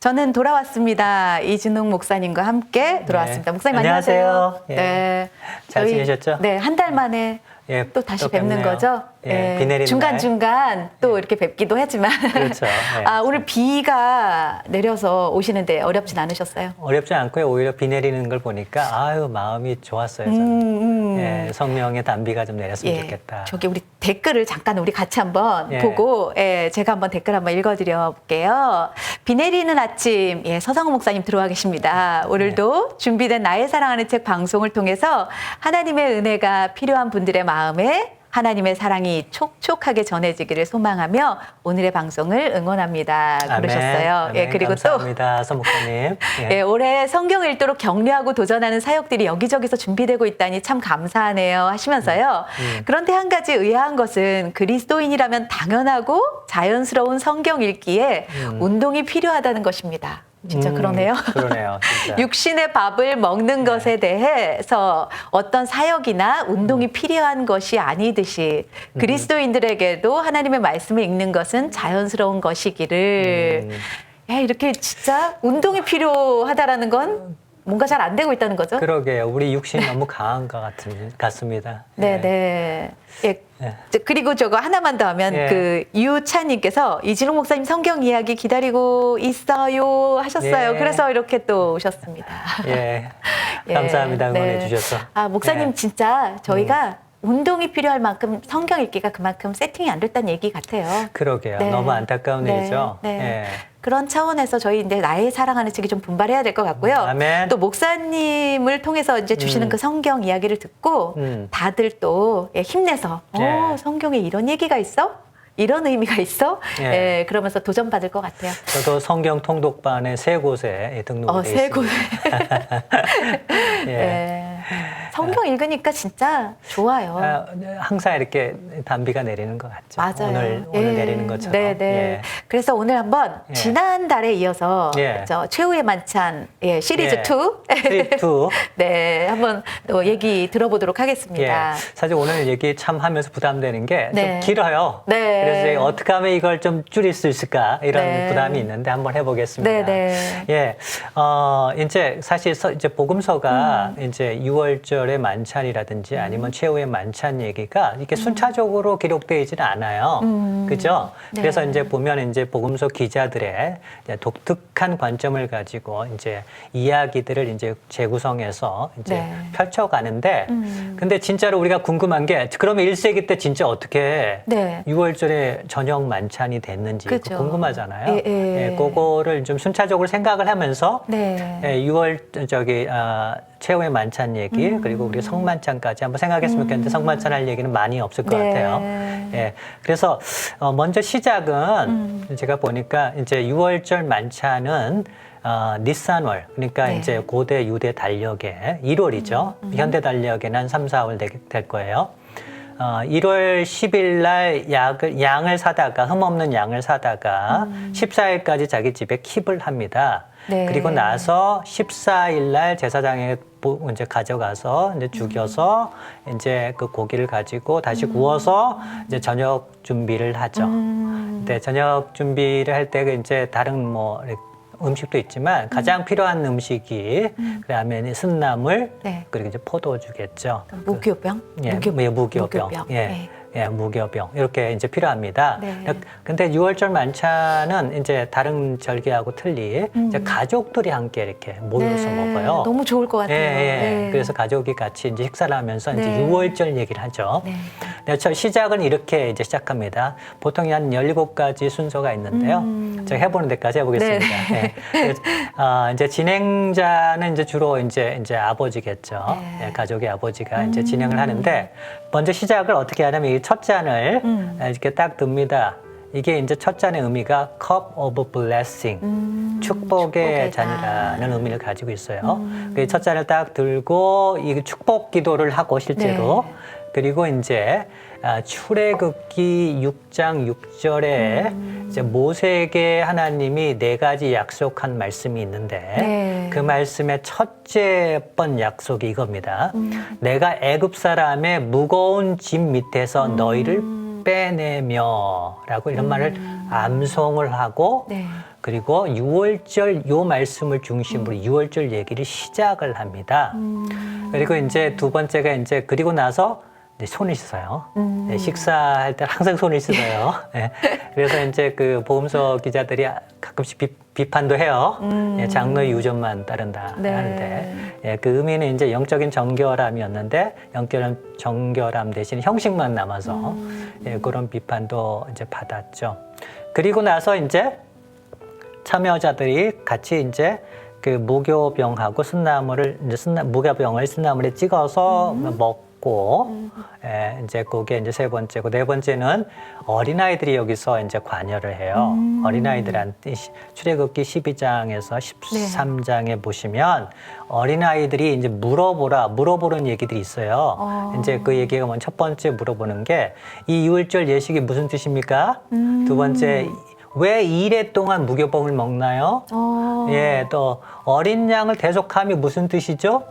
저는 돌아왔습니다. 이진웅 목사님과 함께 돌아왔습니다. 네. 목사님 안녕하세요. 안녕하세요. 네. 잘 지내셨죠? 네, 한 달 만에 예, 또 다시 또 뵙는 뵙네요. 거죠. 예, 비 내리는 중간중간 또 이렇게 뵙기도 하지만. 그렇죠. 예. 오늘 비가 내려서 오시는데 어렵진 않으셨어요? 어렵지 않고요. 오히려 비 내리는 걸 보니까 아유 마음이 좋았어요. 저는. 예, 성령의 단비가 좀 내렸으면 좋겠다. 저기 우리 댓글을 잠깐 우리 같이 한번 예. 보고 제가 한번 댓글 한번 읽어드려 볼게요. 비 내리는 아침 서성우 목사님 들어와 계십니다. 오늘도 준비된 나의 사랑하는 책 방송을 통해서 하나님의 은혜가 필요한 분들의 마음에 하나님의 사랑이 촉촉하게 전해지기를 소망하며 오늘의 방송을 응원합니다. 그러셨어요. 아멘. 그리고 감사합니다, 서 목사님. 올해 성경 읽도록 격려하고 도전하는 사역들이 여기저기서 준비되고 있다니 참 감사하네요 하시면서요. 그런데 한 가지 의아한 것은 그리스도인이라면 당연하고 자연스러운 성경 읽기에 운동이 필요하다는 것입니다. 진짜 그러네요. 그러네요, 진짜. 육신의 밥을 먹는 것에 대해서 어떤 사역이나 운동이 필요한 것이 아니듯이 그리스도인들에게도 하나님의 말씀을 읽는 것은 자연스러운 것이기를 이렇게 진짜 운동이 필요하다라는 건 뭔가 잘 안 되고 있다는 거죠. 그러게요. 우리 육신이 너무 강한 것 같습니다. 네네. 그리고 저거 하나만 더 하면 그 유찬님께서 이진웅 목사님 성경 이야기 기다리고 있어요 하셨어요. 그래서 이렇게 또 오셨습니다. 감사합니다. 응원해 주셔서. 목사님 진짜 저희가 운동이 필요할 만큼 성경 읽기가 그만큼 세팅이 안 됐다는 얘기 같아요. 그러게요. 너무 안타까운 일이죠. 그런 차원에서 저희 이제 나의 사랑하는 책이 좀 분발해야 될 것 같고요. 아멘. 또 목사님을 통해서 이제 주시는 그 성경 이야기를 듣고 다들 또 힘내서 성경에 이런 얘기가 있어? 이런 의미가 있어? 그러면서 도전받을 것 같아요. 저도 성경 통독반에 세 곳에 등록이 되어 세 곳에. 있습니다. 성경 읽으니까 진짜 좋아요. 항상 이렇게 단비가 내리는 것 같죠. 맞아요. 오늘 내리는 것처럼. 그래서 오늘 한번 지난달에 이어서 저 최후의 만찬 시리즈 2. 시리즈 2. 한번 또 얘기 들어보도록 하겠습니다. 사실 오늘 얘기 참 하면서 부담되는 게 좀 길어요. 그래서 어떻게 하면 이걸 좀 줄일 수 있을까 이런 부담이 있는데 한번 해보겠습니다. 이제 사실 이제 복음서가 이제 6월절의 만찬이라든지 아니면 최후의 만찬 얘기가 이렇게 순차적으로 기록되지는 않아요. 그죠? 그래서 이제 보면 이제 복음서 기자들의 독특한 관점을 가지고 이제 이야기들을 이제 재구성해서 이제 펼쳐가는데 근데 진짜로 우리가 궁금한 게 그러면 1세기 때 진짜 어떻게 6월절에 저녁 만찬이 됐는지 궁금하잖아요. 그거를 좀 순차적으로 생각을 하면서 6월 최후의 만찬 얘기 그리고 우리 성만찬까지 한번 생각했으면 좋겠는데 성만찬 할 얘기는 많이 없을 것 같아요. 그래서 먼저 시작은 제가 보니까 이제 6월절 만찬은 니산월 그러니까 이제 고대 유대 달력의 1월이죠. 현대 달력에는 한 3, 4월 될 거예요. 1월 10일 날 양을 사다가 흠없는 양을 사다가 14일까지 자기 집에 킵을 합니다. 그리고 나서 14일 날 제사장에 이제 가져가서 이제 죽여서 이제 그 고기를 가지고 다시 구워서 이제 저녁 준비를 하죠. 저녁 준비를 할 때 이제 다른 뭐 음식도 있지만 가장 필요한 음식이 그다음에 쓴나물 그리고 이제 포도주겠죠. 무교병? 무교병. 무교병 이렇게 이제 필요합니다. 근데 6월절 만찬은 이제 다른 절기하고 틀리 이제 가족들이 함께 이렇게 모여서 먹어요. 너무 좋을 것 같아요. 그래서 가족이 같이 이제 식사를 하면서 이제 6월절 얘기를 하죠. 시작은 이렇게 이제 시작합니다. 보통 한 17가지 순서가 있는데요. 제가 해보는 데까지 해보겠습니다. 이제 진행자는 이제 주로 이제 아버지겠죠. 가족의 아버지가 이제 진행을 하는데 먼저 시작을 어떻게 하냐면 이 첫 잔을 이렇게 딱 듭니다. 이게 이제 첫 잔의 의미가 cup of blessing, 축복의 잔이라는 의미를 가지고 있어요. 첫 잔을 딱 들고 이 축복 기도를 하고 실제로 그리고 이제 출애굽기 6장 6절에 이제 모세에게 하나님이 4가지 약속한 말씀이 있는데 그 말씀의 첫째 번 약속이 이겁니다. 내가 애굽 사람의 무거운 짐 밑에서 너희를 빼내며라고 이런 말을 암송을 하고 네. 그리고 유월절 요 말씀을 중심으로 유월절 얘기를 시작을 합니다. 그리고 이제 두 번째가 이제 그리고 나서 이제 손을 씻어요. 네, 식사할 때 항상 손을 씻어요. 네. 그래서 이제 그 복음서 기자들이 가끔씩 비판도 해요. 예, 장로의 유전만 따른다 네. 하는데 예, 그 의미는 이제 영적인 정결함이었는데 영적인 정결함 대신 형식만 남아서 예, 그런 비판도 이제 받았죠. 그리고 나서 이제 참여자들이 같이 이제 그 무교병하고 쓴나물을 이제 무교병을 쓴나물에 찍어서 먹고 예, 이제 그게 이제 세 번째고 네 번째는 어린아이들이 여기서 이제 관여를 해요. 어린아이들한테 출애굽기 12장에서 13장에 보시면 어린아이들이 이제 물어보는 얘기들이 있어요. 이제 그 얘기가 먼저 첫 번째 물어보는 게 이 유월절 예식이 무슨 뜻입니까? 두 번째 왜 2일 동안 무교병을 먹나요? 예, 또 어린 양을 대속함이 무슨 뜻이죠?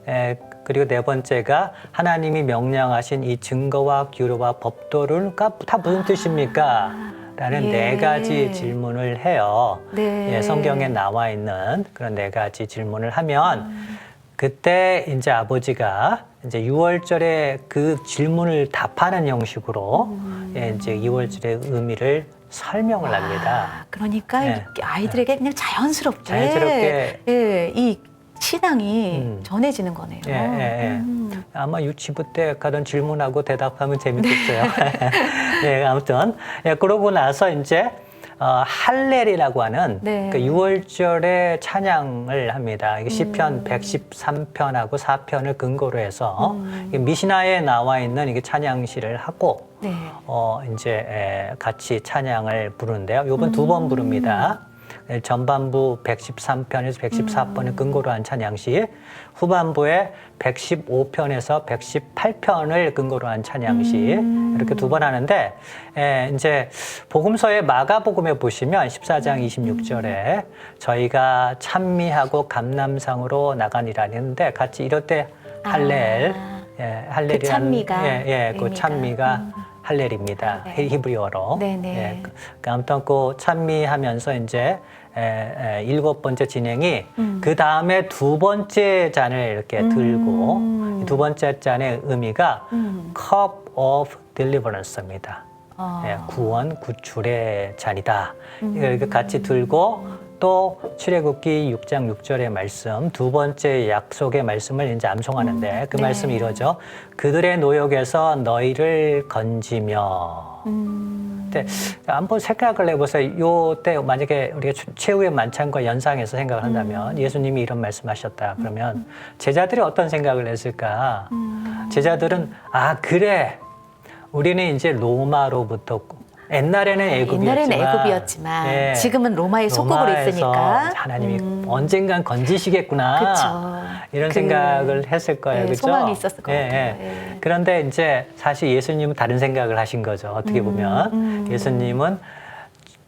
예, 그리고 네 번째가 하나님이 명령하신 이 증거와 규례와 법도를 다 무슨 뜻입니까? 라는 예. 네 가지 질문을 해요. 네. 예, 성경에 나와 있는 그런 네 가지 질문을 하면 그때 이제 아버지가 이제 유월절에 그 질문을 답하는 형식으로 예, 이제 유월절의 의미를 설명을 합니다. 그러니까 예. 아이들에게 그냥 자연스럽게. 예, 이 신앙이 전해지는 거네요. 예, 예, 예. 아마 유치부 때 가던 질문하고 대답하면 재밌겠어요. 예, 아무튼 예, 그러고 나서 이제 할렐이라고 하는 네. 그 6월절에 찬양을 합니다. 이게 시편 113편하고 4편을 근거로 해서 미시나에 나와 있는 이게 찬양시를 하고 네. 이제 같이 찬양을 부르는데요. 요번 두 번 부릅니다. 전반부 113편에서 114편을 근거로 한 찬양시, 후반부에 115편에서 118편을 근거로 한 찬양시 이렇게 두 번 하는데 이제 복음서의 마가복음에 보시면 14장 26절에 저희가 찬미하고 감람상으로 나가니라 했는데 같이 이럴 때 할렐, 예, 할렐이라는 그 찬미가 그 찬미가 할렐입니다. 네. 히브리어로. 네네. 예, 아무튼 그 찬미하면서 이제 일곱 번째 진행이 그 다음에 두 번째 잔을 이렇게 들고 두 번째 잔의 의미가 cup of deliverance입니다. 예, 구원, 구출의 잔이다. 이렇게 같이 들고 또 출애굽기 6장 6절의 말씀, 두 번째 약속의 말씀을 이제 암송하는데 그 네. 말씀이 이러죠. 그들의 노역에서 너희를 건지며. 근데 한번 생각을 해보세요. 요때 만약에 우리가 최후의 만찬과 연상해서 생각을 한다면 예수님이 이런 말씀하셨다. 그러면 제자들이 어떤 생각을 했을까? 제자들은 아 그래. 우리는 이제 로마로부터 옛날에는 애굽이었지만 예, 지금은 로마의 속국으로 로마에서 있으니까 하나님이 언젠간 건지시겠구나. 그쵸. 이런 생각을 했을 거예요. 예, 그렇죠? 소망이 있었을 것 예, 같아요. 예. 예. 그런데 이제 사실 예수님은 다른 생각을 하신 거죠. 어떻게 보면 예수님은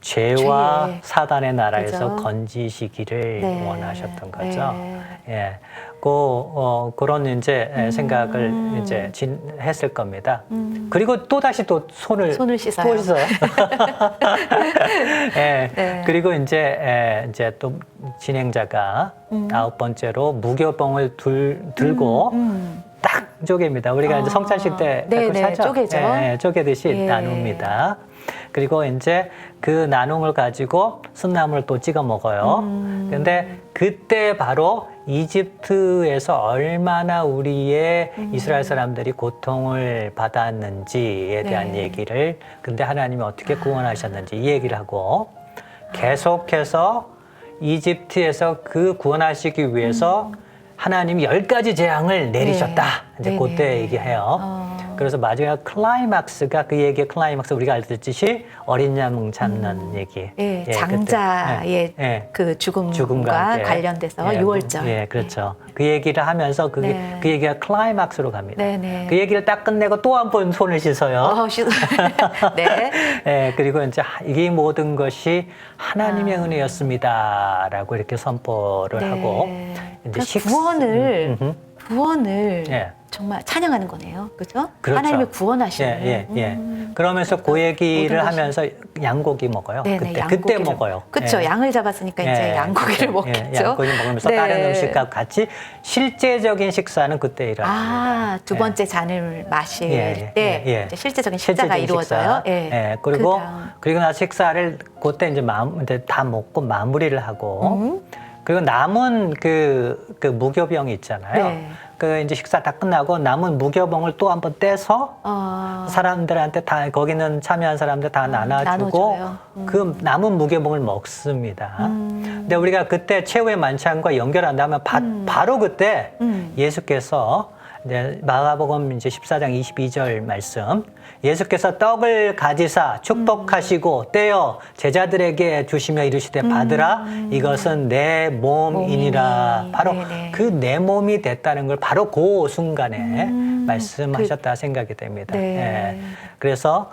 죄와 죄. 사단의 나라에서 그죠? 건지시기를 네. 원하셨던 거죠. 네. 예, 그런 이제 생각을 이제 했을 겁니다. 그리고 또 다시 또 손을 씻어요. 또 씻어요. 예, 네. 그리고 이제 또 진행자가 아홉 번째로 무교병을 들고 딱 쪼개입니다. 우리가 이제 성찬식 때 네네, 그걸 하죠? 쪼개죠. 예, 쪼개듯이 예. 나눕니다. 그리고 이제 그 나눔을 가지고 순나물을 또 찍어 먹어요. 근데 그때 바로 이집트에서 얼마나 우리의 이스라엘 사람들이 고통을 받았는지에 대한 네. 얘기를 근데 하나님이 어떻게 구원하셨는지 이 얘기를 하고 계속해서 이집트에서 그 구원하시기 위해서 하나님이 10가지 재앙을 내리셨다. 이제 네. 그때 네네. 얘기해요. 그래서 마지막 클라이막스가 그 얘기의 클라이막스 우리가 알듯이 어린 양 잡는 얘기. 예, 예, 장자의 그때. 예. 그 죽음과 함께. 관련돼서 예, 6월절. 예, 그렇죠. 그 얘기를 하면서 네. 그 얘기가 클라이막스로 갑니다. 네네. 그 얘기를 딱 끝내고 또 한 번 손을 씻어요. 네. 예, 그리고 이제 이 모든 것이 하나님의 은혜였습니다라고 이렇게 선포를 네. 하고 이제 그러니까 구원을 예. 정말 찬양하는 거네요. 그죠? 그렇죠. 하나님이 구원하시는. 예, 예, 예. 그러면서 그 얘기를 모든 것이- 하면서 양고기 먹어요. 네네, 그때 먹어요. 그렇죠. 예. 양을 잡았으니까 이제 예, 양고기를 예, 먹겠죠. 양고기 먹으면서 네. 다른 음식과 같이 실제적인 식사는 그때 일어납니다. 두 번째 잔을 마실 예, 때 예, 예. 이제 실제적인 식사가 실제적인 이루어져요. 식사. 예. 그리고 그다음. 그리고 나서 식사를 그때 이제 다 먹고 마무리를 하고 그리고 남은 그 무교병 있잖아요. 네. 그 이제 식사 다 끝나고 남은 무교병을 또 한번 떼서 사람들한테 다 거기는 참여한 사람들 다 나눠주고 나눠줘요. 그 남은 무교병을 먹습니다. 근데 우리가 그때 최후의 만찬과 연결한다면 바로 그때 예수께서 이제 마가복음 이제 14장 22절 말씀 예수께서 떡을 가지사 축복하시고 떼어 제자들에게 주시며 이르시되 받으라 이것은 내 몸이니라. 몸이니. 바로 네네. 그 내 몸이 됐다는 걸 바로 그 순간에 말씀하셨다 생각이 됩니다. 네. 예. 그래서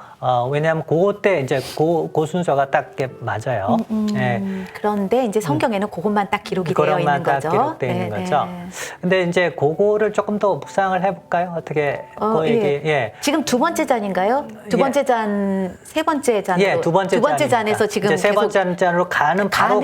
왜냐하면 그때 이제 그 순서가 딱 이렇게 맞아요. 예. 그런데 이제 성경에는 그것만 딱 기록이 되어 있는 그것만 딱 거죠. 기록되어 있는 네, 거죠. 네. 근데 이제 그거를 조금 더 묵상을 해볼까요? 어떻게 그 얘기? 예. 지금 두 번째 잔인가요? 두 예. 번째 잔, 세 번째 잔으로. 예, 두 번째 잔에서 지금 이제 세 계속 번째 잔으로 가는 바로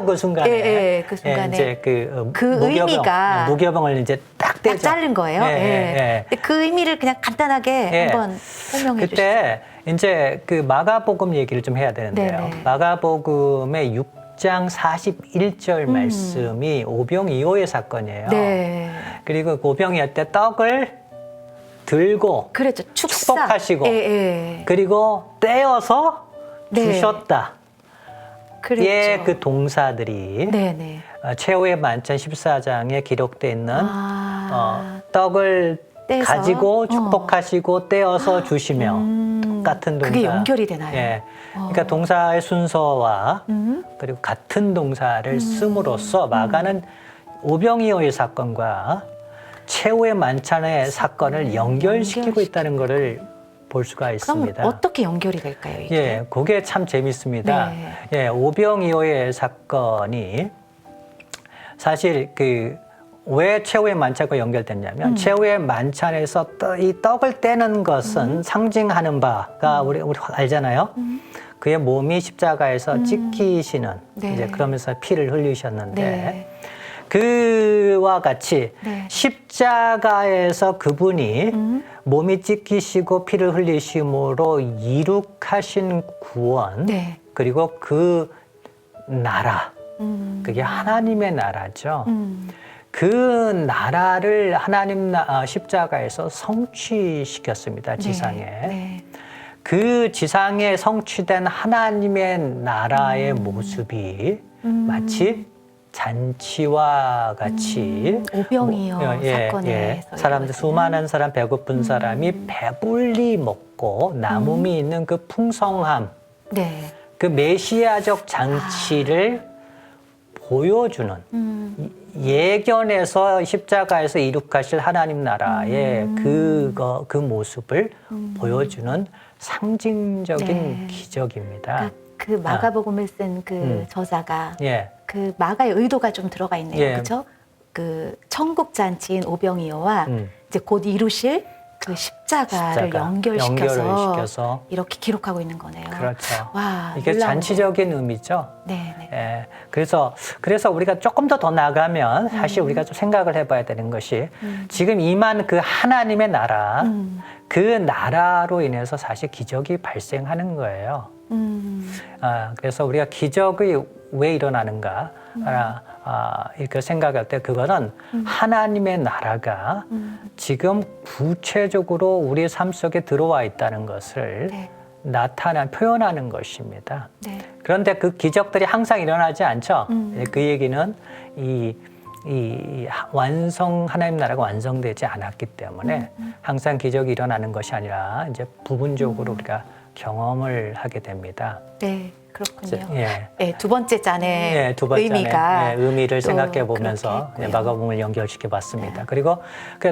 그 순간에 예, 그 순간에 이제 그 의미가 무교병을 이제 딱 떼죠. 딱 자른 거예요. 예, 예. 예. 근데 그 의미를 그냥 간단하게 예. 한번 설명해 주시죠. 그때 이제 그 마가복음 얘기를 좀 해야 되는데요. 네네. 마가복음의 6장 41절 말씀이 오병이어의 사건이에요. 네. 그리고 그 오병이어 때 떡을 들고 그랬죠. 축사. 축복하시고 예, 예. 그리고 떼어서 네. 주셨다. 그랬죠. 예, 그 동사들이 네네. 최후의 만찬 14장에 기록되어 있는 떡을 떼서? 가지고 축복하시고 떼어서 주시며 똑같은 동사. 그게 연결이 되나요? 예. 그러니까 동사의 순서와 그리고 같은 동사를 씀으로써 마가는 오병이어의 사건과 최후의 만찬의 사건을 연결시키고 있다는 것을 볼 수가 있습니다. 그럼 어떻게 연결이 될까요? 이게? 예, 그게 참 재밌습니다. 네. 예, 오병이어의 사건이 사실 왜 최후의 만찬과 연결됐냐면 최후의 만찬에서 이 떡을 떼는 것은 상징하는 바가 우리 알잖아요. 그의 몸이 십자가에서 찢기시는 네. 이제 그러면서 피를 흘리셨는데 네. 그와 같이 네. 십자가에서 그분이 몸이 찢기시고 피를 흘리심으로 이룩하신 구원 네. 그리고 그 나라 그게 하나님의 나라죠. 그 나라를 하나님 십자가에서 성취시켰습니다. 지상에. 네. 그 지상에 성취된 하나님의 나라의 모습이 마치 잔치와 같이 오병이어 사건에서 사람들 수많은 사람 배고픈 사람이 배불리 먹고 남음이 있는 그 풍성함 네. 그 메시아적 장치를 보여주는 예견에서 십자가에서 이룩하실 하나님 나라의 그 모습을 보여주는 상징적인 네. 기적입니다. 그 마가복음을 쓴 그 저자가 예. 그 마가의 의도가 좀 들어가 있네요. 예. 그렇죠? 그 천국 잔치인 오병이어와 이제 곧 이루실 그 십자가를 연결시켜서 이렇게 기록하고 있는 거네요. 그렇죠. 와, 이게 놀라운 잔치적인 의미죠. 네, 네. 예. 그래서 우리가 조금 더 나가면 사실 우리가 좀 생각을 해봐야 되는 것이 지금 임한 그 하나님의 나라, 그 나라로 인해서 사실 기적이 발생하는 거예요. 그래서 우리가 기적이 왜 일어나는가 이렇게 생각할 때 그거는 하나님의 나라가 지금 구체적으로 우리의 삶 속에 들어와 있다는 것을 네. 표현하는 것입니다. 네. 그런데 그 기적들이 항상 일어나지 않죠. 그 얘기는 하나님 나라가 완성되지 않았기 때문에 항상 기적이 일어나는 것이 아니라 이제 부분적으로 우리가 경험을 하게 됩니다. 네, 그렇군요. 예. 네, 두 번째 잔의 예, 두 번째 의미가 의미를 또 생각해 보면서 그렇게 했고요. 마가복음을 연결시켜 봤습니다. 그리고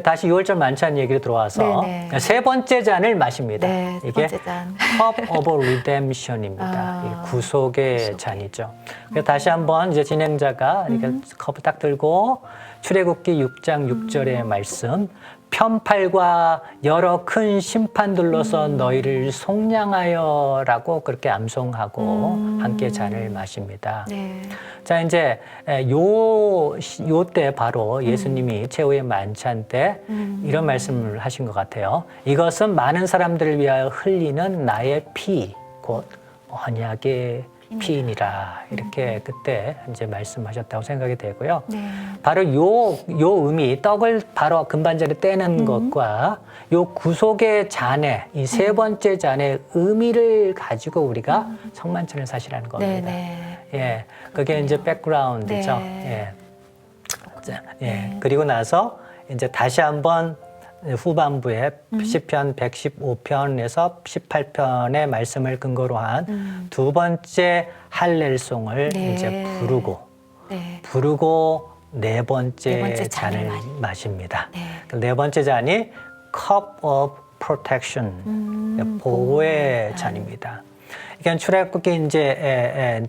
다시 6월절 만찬 얘기로 들어와서 네네. 세 번째 잔을 마십니다. 네, 세 이게 번째 잔. Cup of Redemption입니다. 이게 구속의 잔이죠. 그래서 다시 한번 이제 진행자가 이렇게 컵을 딱 들고 출애굽기 6장 6절의 말씀 편팔과 여러 큰 심판들로서 너희를 속량하여라고 그렇게 암송하고 함께 잔을 마십니다. 네. 자, 이제 요 때 바로 예수님이 최후의 만찬 때 이런 말씀을 하신 것 같아요. 이것은 많은 사람들을 위하여 흘리는 나의 피, 곧 언약의 피이니라. 이렇게 그때 이제 말씀하셨다고 생각이 되고요. 네. 바로 요 의미, 떡을 바로 금반절에 떼는 것과 요 구속의 잔의 이 세 번째 잔의 의미를 가지고 우리가 성만찬을 사시라는 겁니다. 네. 예, 그게 이제 백그라운드죠. 네. 예. 자, 예. 그리고 나서 이제 다시 한번 후반부에 시편 115편에서 18편의 말씀을 근거로 한 두 번째 할렐송을 네. 이제 부르고 네. 네 번째 잔을 마십니다. 네. 그 네 번째 잔이 cup of protection, 보호의 잔입니다. 이건 출애굽기 이제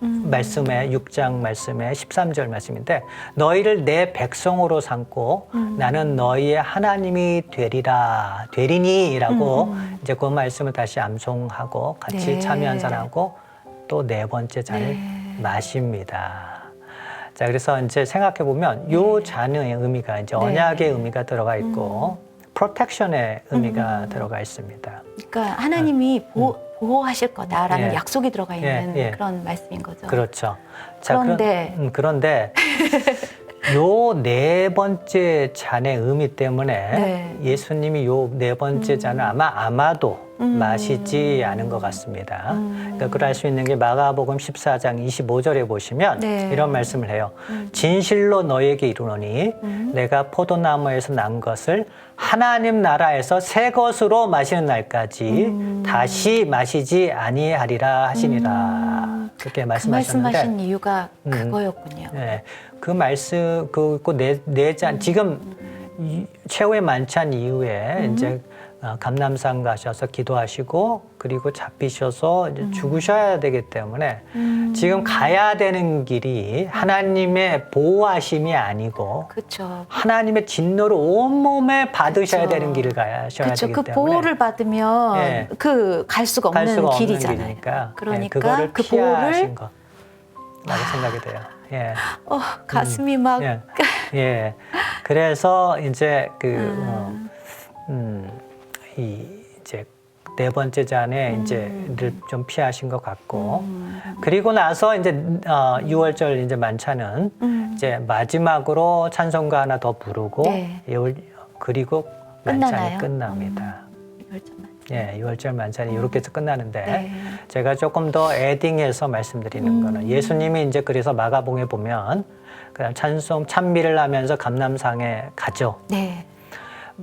말씀에 6장 말씀에 13절 말씀인데 너희를 내 백성으로 삼고 나는 너희의 하나님이 되리니라고 이제 그 말씀을 다시 암송하고 같이 네. 참여한 사람하고 또 네 번째 잔을 마십니다. 자, 그래서 이제 생각해 보면 요 잔의 의미가 이제 언약의 의미가 들어가 있고 프로텍션의 의미가 들어가 있습니다. 그러니까 하나님이 보호하실 거다라는 예. 약속이 들어가 있는 예. 그런 말씀인 거죠. 그렇죠. 자, 그런데 그런데 요 네 번째 잔의 의미 때문에 네. 예수님이 요 네 번째 잔을 아마도 마시지 않은 것 같습니다. 그러니까 그걸 알 수 있는 게 마가복음 14장 25절에 보시면 네. 이런 말씀을 해요. 진실로 너에게 이르노니 내가 포도나무에서 난 것을 하나님 나라에서 새 것으로 마시는 날까지 다시 마시지 아니하리라 하시니라. 그렇게 그 말씀하셨는데 말씀하신 이유가 그거였군요. 네, 그 말씀 네 잔 지금 최후의 만찬 이후에 이제 감람산 가셔서 기도하시고 그리고 잡히셔서 이제 죽으셔야 되기 때문에 지금 가야 되는 길이 하나님의 보호하심이 아니고 그렇죠. 하나님의 진노를 온몸에 받으셔야 그쵸. 되는 길을 가셔야 그렇죠. 되기 그 때문에 보호를 받으면 예. 그 갈 수가 갈 없는 수가 없는 길이잖아요. 길이니까 그러니까 그거를 그 피하신 보호를 거라고 생각이 돼요. 예. 가슴이 막 예. 예. 그래서 이제 이제 네 번째 잔에 이제를 좀 피하신 것 같고 그리고 나서 이제 6월절 이제 만찬은 이제 마지막으로 찬송가 하나 더 부르고 네. 그리고 끝나나요? 만찬이 끝납니다. 이걸좀만. 예, 6월절 만찬이 이렇게 해서 끝나는데 네. 제가 조금 더 에딩해서 말씀드리는 거는 예수님이 이제 그래서 마가복음에 보면 그냥 찬송 찬미를 하면서 감람산에 가죠. 네.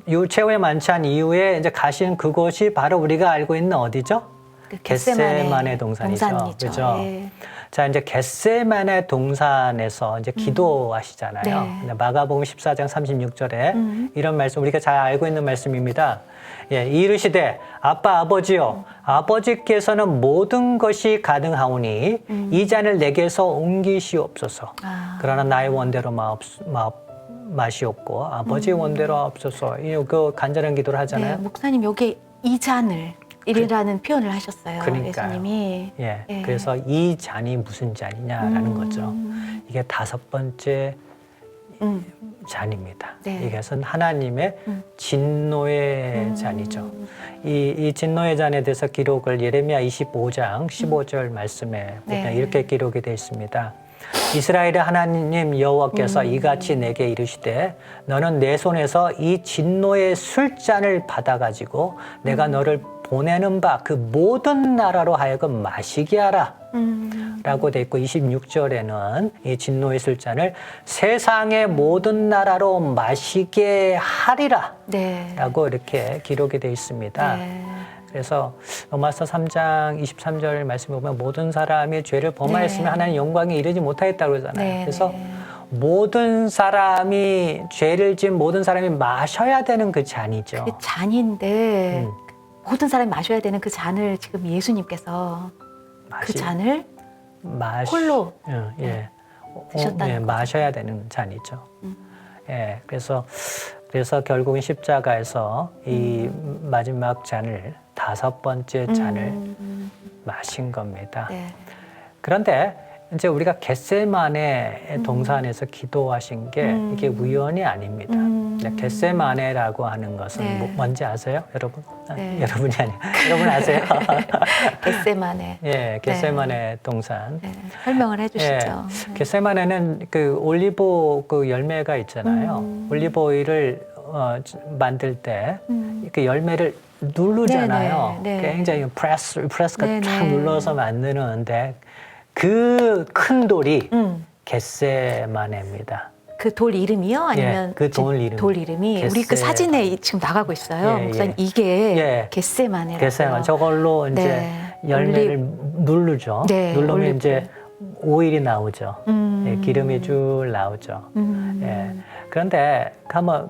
이 최후의 만찬 이후에 이제 가신 그곳이 바로 우리가 알고 있는 어디죠? 그 겟세마네 동산이죠. 그렇죠? 예. 자, 이제 겟세마네 동산에서 이제 기도하시잖아요. 네. 근데 마가복음 14장 36절에 이런 말씀 우리가 잘 알고 있는 말씀입니다. 예, 이르시되 아빠 아버지요 아버지께서는 모든 것이 가능하오니 이 잔을 내게서 옮기시옵소서. 그러나 나의 원대로 마시옵고 아버지의 원대로 없소서. 그 간절한 기도를 하잖아요. 네, 목사님 여기 이 잔을 이라는 표현을 하셨어요. 그러니까요. 예수님이. 예, 예. 그래서 이 잔이 무슨 잔이냐라는 거죠. 이게 다섯 번째 잔입니다. 네. 이것은 하나님의 진노의 잔이죠. 이 진노의 잔에 대해서 기록을 예레미야 25장 15절 말씀에 보면 네. 이렇게 기록이 되어 있습니다. 이스라엘의 하나님 여호와께서 이같이 내게 이르시되 너는 내 손에서 이 진노의 술잔을 받아가지고 내가 너를 보내는 바 그 모든 나라로 하여금 마시게 하라 라고 되어 있고 26절에는 이 진노의 술잔을 세상의 모든 나라로 마시게 하리라 네. 라고 이렇게 기록이 되어 있습니다. 네. 그래서 로마서 3장 23절 말씀에 보면 모든 사람이 죄를 범하였으면 네. 하나님 영광에 이르지 못하겠다고 그러잖아요. 네, 그래서 네. 모든 사람이 죄를 지은 모든 사람이 마셔야 되는 그 잔이죠. 그 잔인데 모든 사람이 마셔야 되는 그 잔을 지금 예수님께서 그 잔을 홀로 예. 드셨다는 예, 거죠. 마셔야 되는 잔이죠. 예, 그래서 그래서 결국은 십자가에서 이 마지막 잔을 5번째 잔을 마신 겁니다. 네. 그런데 이제 우리가 겟세마네 동산에서 기도하신 게 이게 우연이 아닙니다. 겟세마네라고 하는 것은 네. 뭔지 아세요, 여러분? 네. 여러분이 아니에요. 여러분 아세요? 겟세마네. 예, 겟세마네 동산. 네. 설명을 해주시죠. 예, 겟세마네는 그 올리브 그 열매가 있잖아요. 올리브 오일을 만들 때 그 열매를 누르잖아요. 네네, 네. 굉장히 프레스가 네네. 탁 눌러서 만드는데 그 큰 돌이 겟세마네입니다. 그 돌 이름이요? 아니면 그 돌 이름. 돌 이름이 우리 그 사진에 지금 나가고 있어요. 예, 목사님 예. 이게 예. 겟세마네라고요. 겟세마네. 저걸로 이제 네. 열매를 누르죠. 네, 누르면 올리브. 이제 오일이 나오죠. 예, 기름이 줄 나오죠. 예. 그런데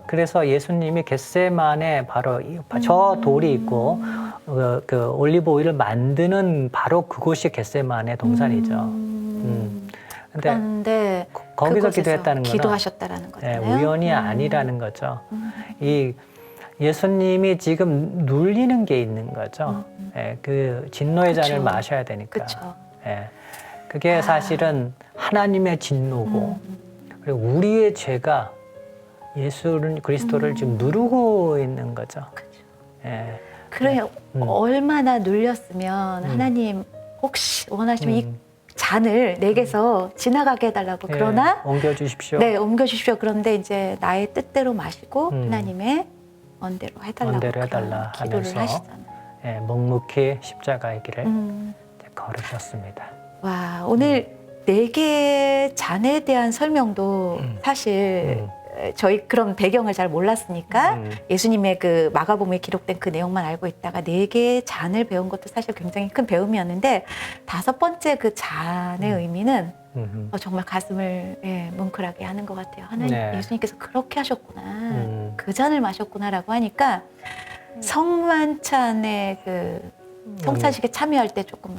그래서 예수님이 겟세마네 바로 저 돌이 있고 그 올리브 오일을 만드는 바로 그곳이 겟세마네 동산이죠. 근데 그런데 거기서 그곳에서 기도했다는 거는 기도하셨다라는 예, 거잖아요. 우연이 아니라는 거죠. 이 예수님이 지금 눌리는 게 있는 거죠. 예, 그 진노의 잔을 그쵸. 마셔야 되니까. 그렇죠. 예, 그게 사실은 하나님의 진노고 그리고 우리의 죄가 예수는 그리스도를 지금 누르고 있는 거죠. 예, 그래 얼마나 눌렸으면 하나님 혹시 원하시면 이 잔을 내게서 지나가게 해달라고. 예, 그러나 옮겨주십시오. 네, 옮겨주십시오. 그런데 이제 나의 뜻대로 마시고 하나님의 원대로 해달라고 원대로 해달라 그런 기도를 하면서 하시잖아요. 예, 묵묵히 십자가의 길을 이제 걸으셨습니다. 와, 오늘 4개의 잔에 대한 설명도 사실 저희 그런 배경을 잘 몰랐으니까 예수님의 그 마가복음에 기록된 그 내용만 알고 있다가 4개의 잔을 배운 것도 사실 굉장히 큰 배움이었는데 5번째 그 잔의 의미는 정말 가슴을 뭉클하게 하는 것 같아요. 하나님, 네. 예수님께서 그렇게 하셨구나. 그 잔을 마셨구나라고 하니까 성만찬의 그 성찬식에 참여할 때 조금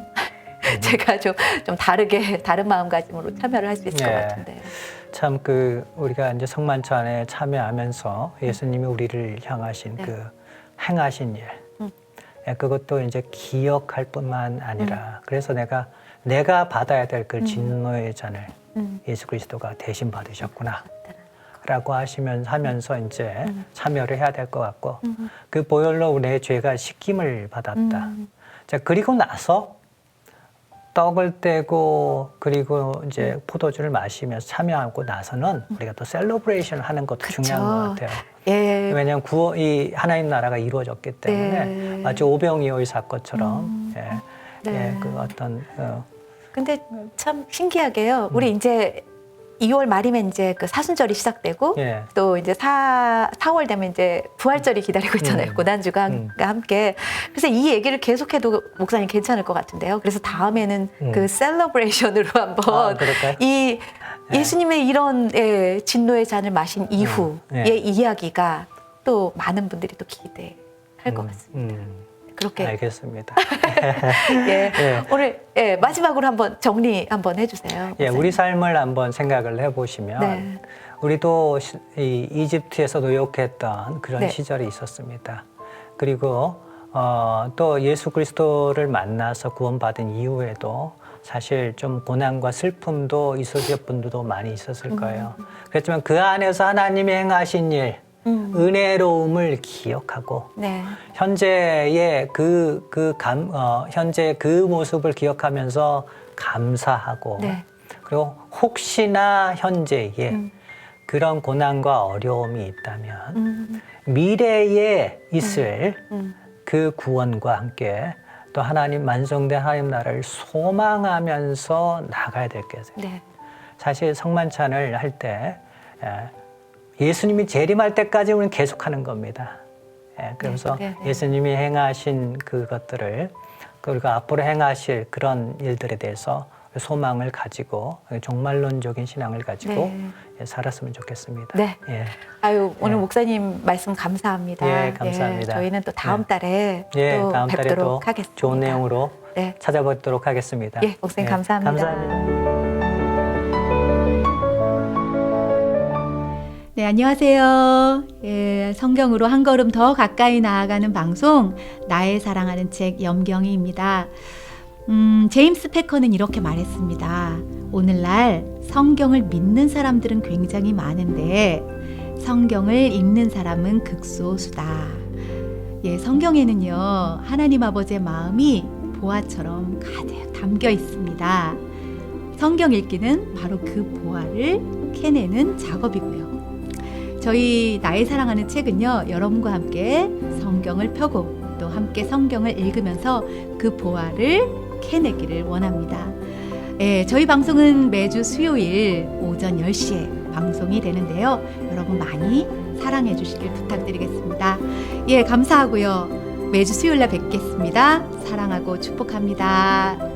제가 좀 다른 마음가짐으로 참여를 할 수 있을 것 같은데. 참 우리가 이제 성만찬에 참여하면서 예수님이 우리를 향하신 그 행하신 일, 예, 그것도 이제 기억할 뿐만 아니라 그래서 내가 받아야 될 그 진노의 잔을 예수 그리스도가 대신 받으셨구나. 라고 하면서 이제 참여를 해야 될 것 같고 그 보혈로 내 죄가 씻김을 받았다. 자, 그리고 나서 떡을 떼고 그리고 이제 포도주를 마시면서 참여하고 나서는 우리가 또 셀러브레이션 하는 것도 그쵸. 중요한 것 같아요. 예. 왜냐하면 이 하나님 나라가 이루어졌기 때문에 마치 오병이어의 사건처럼 네. 그 어떤 근데 참 신기하게요. 우리 이제 2월 말이면 이제 그 사순절이 시작되고 예. 또 이제 4월 되면 이제 부활절이 기다리고 있잖아요. 고난주가 함께. 그래서 이 얘기를 계속해도 목사님 괜찮을 것 같은데요. 그래서 다음에는 그 셀러브레이션으로 한번 그럴까요? 이 예수님의 이런 진노의 잔을 마신 이후의 이야기가 또 많은 분들이 또 기대할 것 같습니다. 그렇게 알겠습니다. 예. 예. 오늘 마지막으로 한번 정리 한번 해주세요. 예, 우리 삶을 한번 생각을 해보시면 네. 우리도 이 이집트에서 노역했던 그런 네. 시절이 있었습니다. 그리고 또 예수 그리스도를 만나서 구원받은 이후에도 사실 좀 고난과 슬픔도 있었을 분들도 많이 있었을 거예요. 그렇지만 그 안에서 하나님이 행하신 일, 은혜로움을 기억하고 네. 현재의 현재 그 모습을 기억하면서 감사하고 네. 그리고 혹시나 현재에 그런 고난과 어려움이 있다면 미래에 있을 그 구원과 함께 또 만성된 하나님 나라를 소망하면서 나가야 될 게 있어요. 네. 사실 성만찬을 할 때 예수님이 재림할 때까지 우리는 계속하는 겁니다. 그래서 예수님이 행하신 그것들을 그리고 앞으로 행하실 그런 일들에 대해서 소망을 가지고 종말론적인 신앙을 가지고 살았으면 좋겠습니다. 네. 예. 아유, 오늘 목사님 말씀 감사합니다. 예, 감사합니다. 저희는 또 다음 달에 또 다음 달에 또 뵙도록 하겠습니다. 좋은 내용으로 찾아뵙도록 하겠습니다. 예, 목사님 감사합니다. 감사합니다. 네, 안녕하세요. 예, 성경으로 한 걸음 더 가까이 나아가는 방송, 나의 사랑하는 책 염경이입니다. 제임스 패커는 이렇게 말했습니다. 오늘날 성경을 믿는 사람들은 굉장히 많은데 성경을 읽는 사람은 극소수다. 예, 성경에는요, 하나님 아버지의 마음이 보화처럼 가득 담겨 있습니다. 성경 읽기는 바로 그 보화를 캐내는 작업이고요. 저희 나의 사랑하는 책은요, 여러분과 함께 성경을 펴고 또 함께 성경을 읽으면서 그 보화를 캐내기를 원합니다. 예, 저희 방송은 매주 수요일 오전 10시에 방송이 되는데요. 여러분 많이 사랑해 주시길 부탁드리겠습니다. 예, 감사하고요. 매주 수요일 날 뵙겠습니다. 사랑하고 축복합니다.